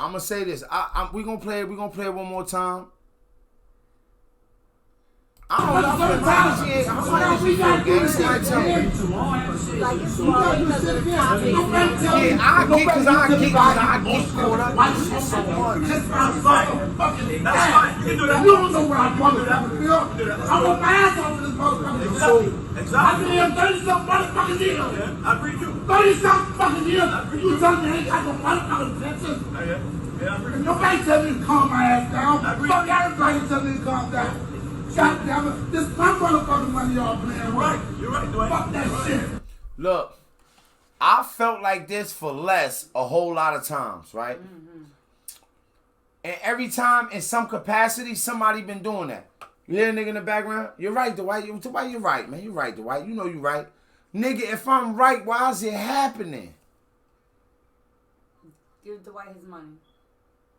I'm gonna say this. We gonna play it one more time. I don't know how much you feel, gang. Somebody tell me. Like it's wrong because of the topic. Yeah, I get caught up in this shit so much. That's fine. You can do that. You don't know where I'm coming from. I want my ass off this motherfucker. Exactly. I've been here 30-something motherfucking years. Yeah, I agree too. 30-something fucking years. You tell me I ain't got no motherfucking pension. Yeah, I agree. Nobody tell me to calm my ass down. Fuck everybody tell me to calm down. God damn it, this is my motherfucking money y'all playing. Right, you're right, Dwight. Fuck that shit. Look, I felt like this for less a whole lot of times, right? Mm-hmm. And every time in some capacity, somebody been doing that. You hear a nigga in the background? You're right, Dwight. Dwight, you're right, man. You're right, Dwight. You know you're right. Nigga, if I'm right, why is it happening? Give Dwight his money.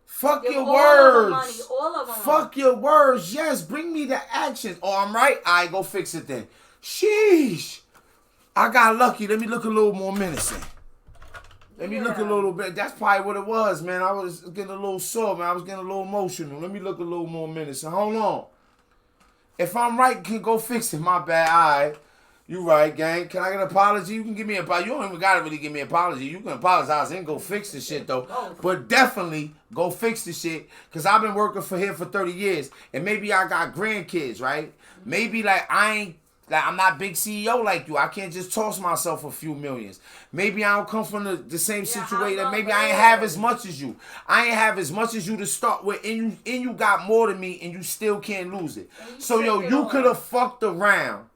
Fuck Give your all words. Of money, all of them. Fuck your words. Yes, bring me the actions. Oh, I'm right? All right, go fix it then. Sheesh. I got lucky. Let me look a little more menacing. Let me look a little bit. That's probably what it was, man. I was getting a little sore, man. I was getting a little emotional. Let me look a little more menacing. Hold on. If I'm right, can go fix it. My bad. All right. You right, gang. Can I get an apology? You can give me an apology. You don't even gotta really give me an apology. You can apologize and go fix the shit though. But definitely go fix the shit. Cause I've been working for here for 30 years. And maybe I got grandkids, right? Maybe I'm not big CEO like you. I can't just toss myself a few millions. Maybe I don't come from the same situation. Maybe I ain't have as much as you. I ain't have as much as you to start with. And you got more than me and you still can't lose it. So yo, you could have fucked around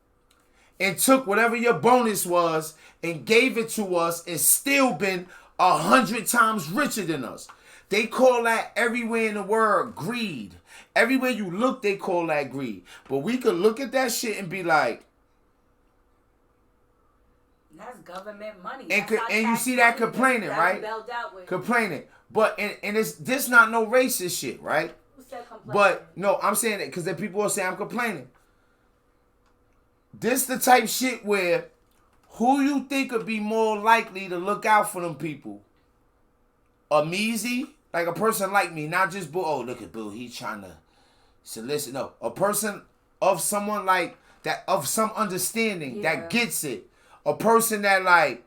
and took whatever your bonus was and gave it to us and still been 100 times richer than us. They call that everywhere in the world greed. Everywhere you look, they call that greed. But we could look at that shit and be like, that's government money. And you see that complaining, right? Complaining. But and this not no racist shit, right? Who said complaining? But no, I'm saying it because then people will say I'm complaining. This the type shit where who you think would be more likely to look out for them people? A measy, like a person like me, not just Boo. Oh, look at Boo, he's trying to solicit. No, a person of someone like that, of some understanding that gets it. A person that like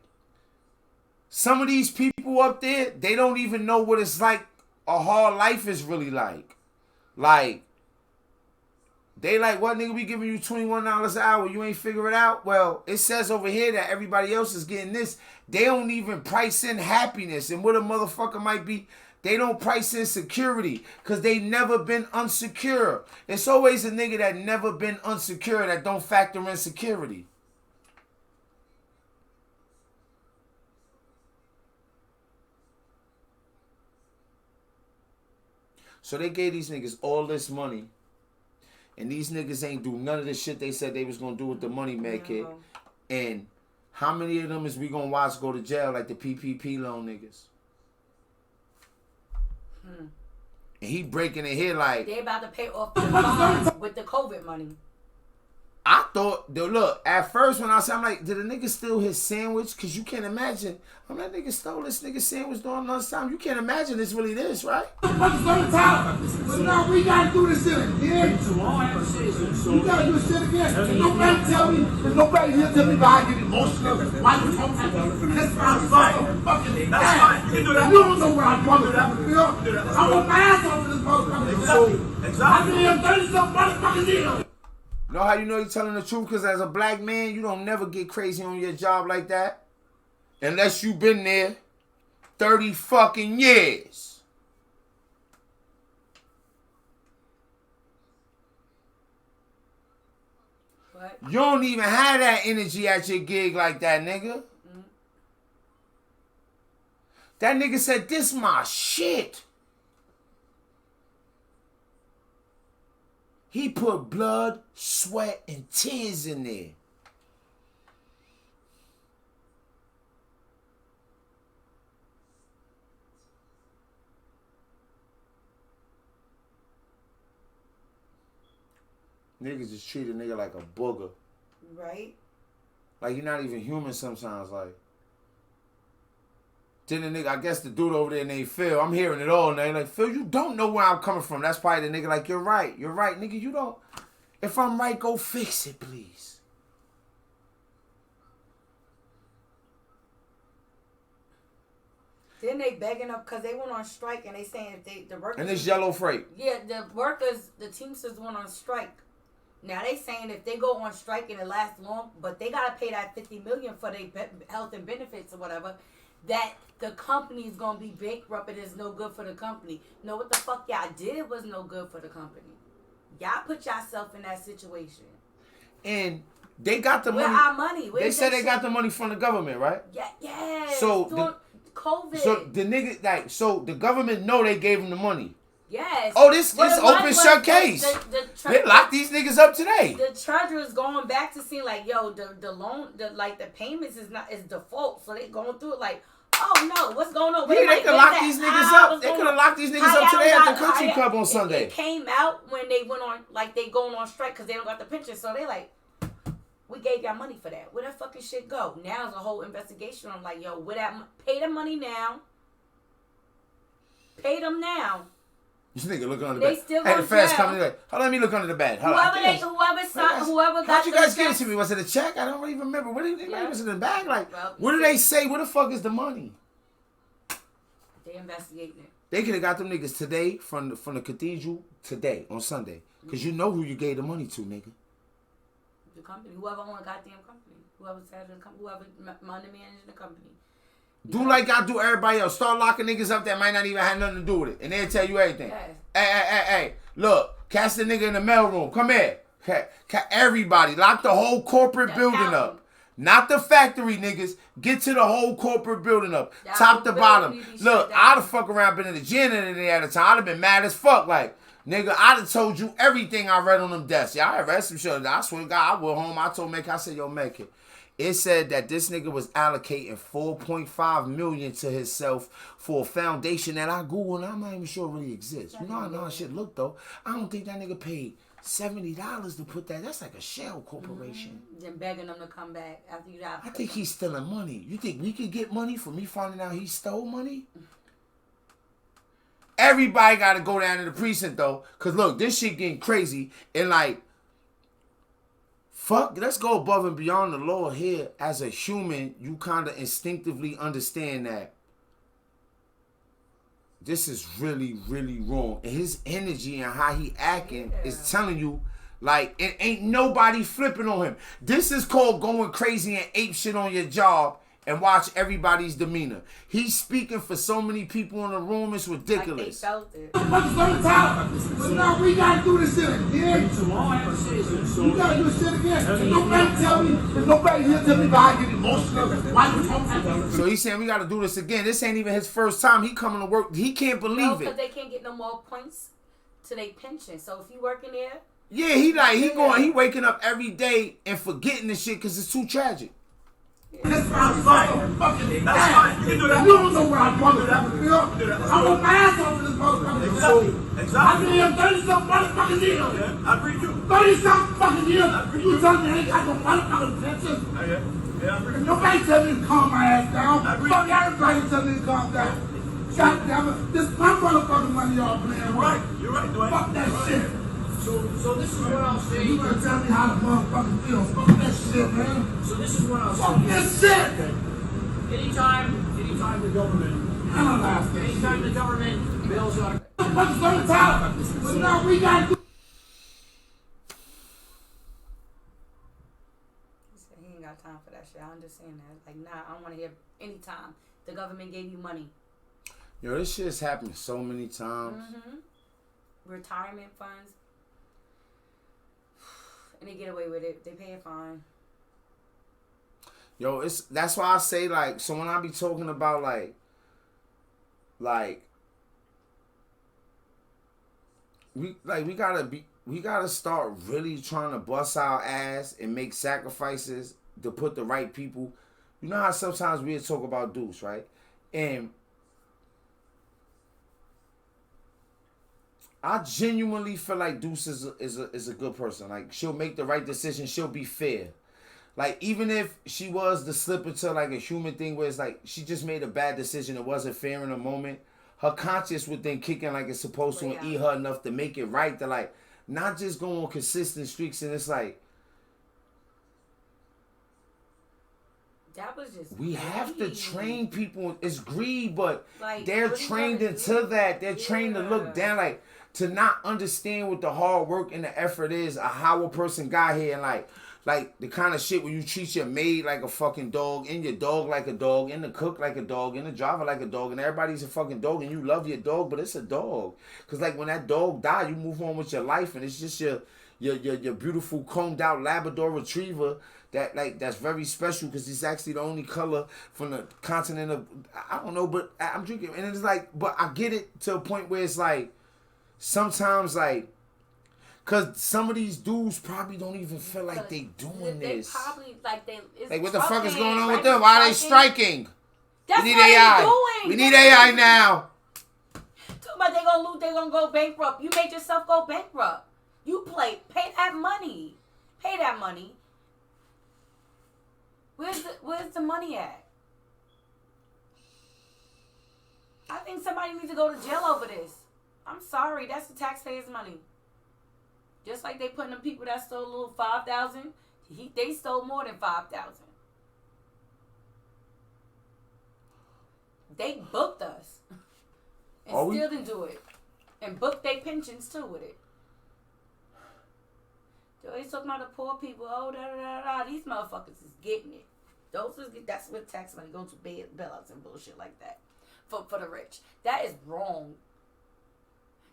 some of these people up there, they don't even know what it's like. A hard life is really like. Like. They like, what nigga, we giving you $21 an hour, you ain't figure it out? Well, it says over here that everybody else is getting this. They don't even price in happiness. And what a motherfucker might be, they don't price in security because they never been unsecure. It's always a nigga that never been unsecure that don't factor in security. So they gave these niggas all this money. And these niggas ain't do none of the shit they said they was going to do with the money, man, kid. And how many of them is we going to watch go to jail like the PPP loan niggas? And he breaking it here like... They about to pay off the bonds with the COVID money. I thought, look, at first when I said, I'm like, did a nigga steal his sandwich? Because you can't imagine. I'm like, nigga stole this nigga sandwich during lunchtime. You can't imagine it's really this, right? But now we gotta do this shit again. You gotta do this shit again. Nobody tell me, there's nobody here tell me why I get emotional. Why you talking about this? That's fine. That's fine. You can do that. You don't know where I'm coming from. I want my ass off this motherfucker. Exactly. I've been here 30-something motherfucking years. Know how you know you're telling the truth? Because as a black man, you don't never get crazy on your job like that. Unless you've been there 30 fucking years. What? You don't even have that energy at your gig like that, nigga. That nigga said, this my shit. He put blood, sweat, and tears in there. Niggas just treat a nigga like a booger. Right? Like you're not even human sometimes, like. Then the nigga, I guess the dude over there named Phil, I'm hearing it all now. Like, Phil, you don't know where I'm coming from. That's probably the nigga like, you're right, nigga, you don't. If I'm right, go fix it, please. Then they begging up because they went on strike and they saying if the workers. And it's yellow freight. Yeah, the workers, the Teamsters went on strike. Now they saying if they go on strike and it lasts long, but they gotta pay that $50 million for their health and benefits or whatever, that the company is gonna be bankrupt and it's no good for the company. No, what the fuck y'all did was no good for the company. Y'all put yourself in that situation. And they got the Where money. our money? They said they got the money from the government, right? Yeah. So COVID. So the nigga, like, so the government know they gave him the money. Yes. Oh, this open shut case. They locked these niggas up today. The treasurer's going back to see like, yo, the loan, the payments is default, so they going through it like, oh no, what's going on? Yeah, they could lock these niggas up. They could have locked these niggas up today at the country club on Sunday. It came out when they went on, like they going on strike because they don't got the pension, so they like, we gave y'all money for that. Where that fucking shit go? Now there's a whole investigation. I'm like, yo, where that pay the money now? Pay them now. This nigga looking under the They bed. still Hey, the going feds jail. coming like, hold on, let me look under the bed. Hold Whoever on. got How'd you guys the give it checks. to me? Was it a check? I don't really remember. What did they was in the bag? Like, Well, what did they say? Where the fuck is the money? They investigating it. They could have got them niggas today from the cathedral today on Sunday. Because you know who you gave the money to, nigga. The company, whoever owned goddamn company, whoever said the company, whoever money managing the company. Do like I do everybody else. Start locking niggas up that might not even have nothing to do with it. And they'll tell you everything. Yes. Hey. Look, catch the nigga in the mailroom. Come here. Everybody. Lock the whole corporate building up. Not the factory niggas. Get to the whole corporate building up. Top to bottom. Look, I'd have fuck around been in the janitor today at the time. I'd have been mad as fuck. Like, nigga, I'd have told you everything I read on them desks. Yeah, I read some shit. I swear to God, I went home. I told Make, I said, yo, make it. It said that this nigga was allocating $4.5 million to himself for a foundation that I Googled and I'm not even sure it really exists. You know how shit look though. I don't think that nigga paid $70 to put that. That's like a shell corporation. Then begging them to come back after you die. I think he's stealing money. You think we could get money for me finding out he stole money? Everybody got to go down to the precinct though, cause look, this shit getting crazy and like. Fuck, let's go above and beyond the law here. As a human, you kind of instinctively understand that this is really, really wrong. And his energy and how he acting is telling you, like, it ain't nobody flipping on him. This is called going crazy and ape shit on your job and watch everybody's demeanor. He's speaking for so many people in the room, it's ridiculous. Like they felt it. But now we gotta do this shit again. You gotta do this shit again. And nobody tell me, and nobody here tell me why I get emotional. Why you talking? So he's saying we gotta do this again. This ain't even his first time. He coming to work. He can't believe it. Because they can't get no more points to their pension. So if you working there, Yeah, he waking up every day and forgetting the shit because it's too tragic. That's fine. Fucking that's fine. You can do that. You don't know where I'm coming from. You know? I want my ass over this motherfucker. Exactly. I've been here 30-something motherfucking years. Yeah, I agree too. 30-something fucking years. You tell me I ain't got no motherfucking pension. Yeah, I agree. Nobody tell me to calm my ass down. Fuck everybody tell me to calm down. God damn it. This is my motherfucking money y'all playing. Right. You're right, Dwayne. Fuck that shit. So this is what I'll say. You gonna tell me how the motherfucking feel. Fuck that shit, man. So this is what I'll Fuck say. this shit. Anytime the government, Analyze this shit. anytime the government bails out. What's on top? But now we gotta do. he ain't got time for that shit. I understand that. Like, nah, I don't want to hear anytime the government gave you money. Yo, this shit's happened so many times. Retirement funds. And they get away with it. They pay a fine. Yo, that's why I say, like, so when I be talking about like we gotta start really trying to bust our ass and make sacrifices to put the right people. You know how sometimes we talk about Deuce, right? And I genuinely feel like Deuce is a good person. Like, she'll make the right decision. She'll be fair. like, even if she was to slip into like a human thing where it's like she just made a bad decision, it wasn't fair in the moment, her conscience would then kick in like it's supposed to and eat her enough to make it right, to like not just go on consistent streaks. And it's like, that was just we have to train people. It's greed, but like, they're trained into that. They're trained to look down, like, to not understand what the hard work and the effort is, or how a person got here, and like the kind of shit where you treat your maid like a fucking dog, and your dog like a dog, and the cook like a dog, and the driver like a dog, and everybody's a fucking dog, and you love your dog, but it's a dog. Cause like when that dog die, you move on with your life, and it's just your beautiful combed out Labrador Retriever that's very special because it's actually the only color from the continent of, I don't know, but I'm drinking, and it's like, but I get it to a point where it's like sometimes like, cause some of these dudes probably don't even feel like they doing this. They probably like what the fuck is going on with them? Why are they striking? That's we need what AI. Doing. We need AI now. Talk about they gonna lose, they gonna go bankrupt. You made yourself go bankrupt. You pay that money. Pay that money. Where's the money at? I think somebody needs to go to jail over this. I'm sorry, that's the taxpayers' money. Just like they putting them people that stole a little 5,000, they stole more than 5,000. They booked us and still didn't do it, and booked their pensions too with it. They always talking about the poor people. Oh, these motherfuckers is getting it. That's what tax money goes to bailouts and bullshit like that for the rich. That is wrong.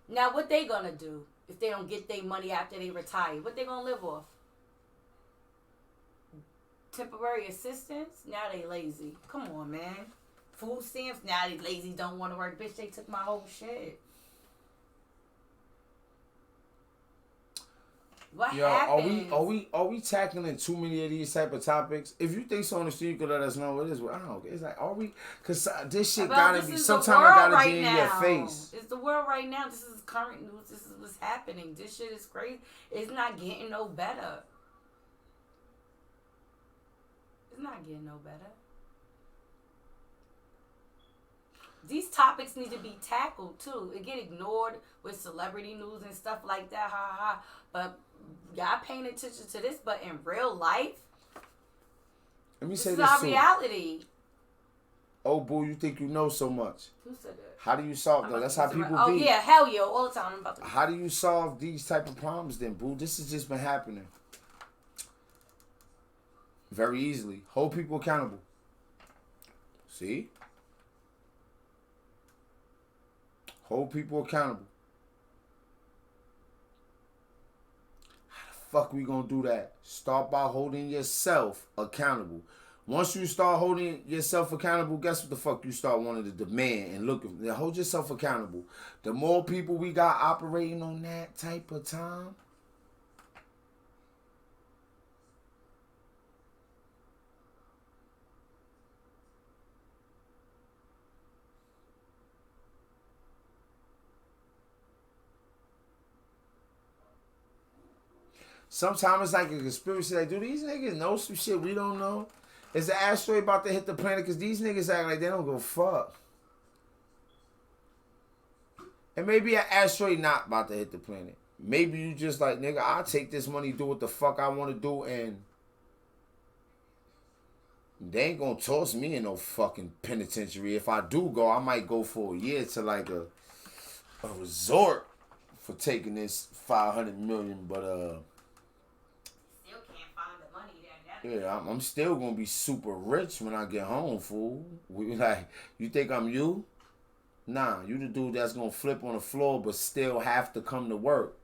Now, what they gonna do if they don't get their money after they retire? What they gonna live off? Temporary assistance? Now they lazy. Come on, man. Food stamps? Now they lazy, don't want to work. Bitch, they took my whole shit. What happened? Are we tackling too many of these type of topics? If you think so on the street, you can let us know. It is. I don't. It's like, are we? Cause this shit gotta be. Sometimes it gotta be in your face. It's the world right now. This is current news. This is what's happening. This shit is crazy. It's not getting no better. It's not getting no better. These topics need to be tackled too. It get ignored with celebrity news and stuff like that. Ha ha. But y'all paying attention to this, but in real life, let me this say is this our too. reality. Oh, boo, you think you know so much. Who said that? How do you solve that? That's how people be. Oh, yeah, hell yeah, all the time. I'm about to... How do you solve these type of problems then, boo? This has just been happening. Very easily. Hold people accountable. See? Hold people accountable. How the fuck we gonna do that? Start by holding yourself accountable. Once you start holding yourself accountable, guess what the fuck you start wanting to demand and look. Hold yourself accountable. The more people we got operating on that type of time, sometimes it's like a conspiracy. Like, do these niggas know some shit we don't know? Is the asteroid about to hit the planet? Because these niggas act like they don't go fuck. And maybe an asteroid not about to hit the planet. Maybe you just like, nigga, I'll take this money, do what the fuck I want to do, and they ain't gonna toss me in no fucking penitentiary. If I do go, I might go for a year to like a resort for taking this $500 million, but yeah, I'm still gonna be super rich when I get home, fool. We like, you think I'm you? Nah, you the dude that's gonna flip on the floor but still have to come to work.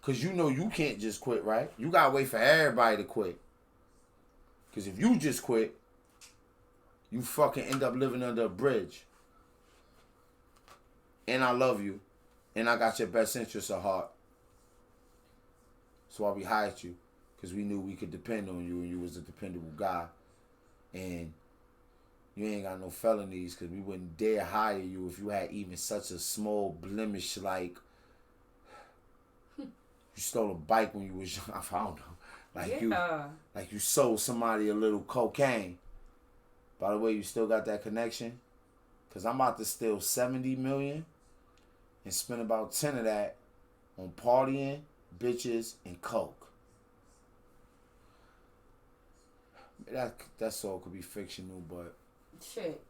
Cause you know you can't just quit, right? You gotta wait for everybody to quit. Cause if you just quit, you fucking end up living under a bridge. And I love you. And I got your best interests at heart. So why we hired you. Because we knew we could depend on you and you was a dependable guy. And you ain't got no felonies because we wouldn't dare hire you if you had even such a small blemish like you stole a bike when you was young. I don't know. Like you sold somebody a little cocaine. By the way, you still got that connection? Cause I'm about to steal $70 million and spend about 10 of that on partying, bitches, and coke. That all could be fictional, but shit.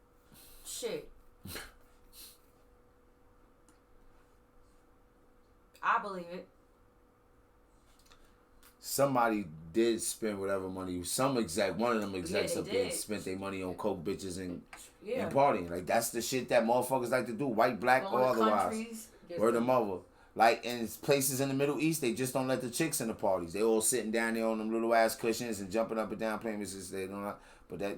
I believe it. Somebody did spend whatever money. One of them execs up there spent their money on coke, bitches, and partying. Like that's the shit that motherfuckers like to do, white, black, or otherwise. Word of mother. Like in places in the Middle East, they just don't let the chicks in the parties. They all sitting down there on them little ass cushions and jumping up and down playing music. They don't. But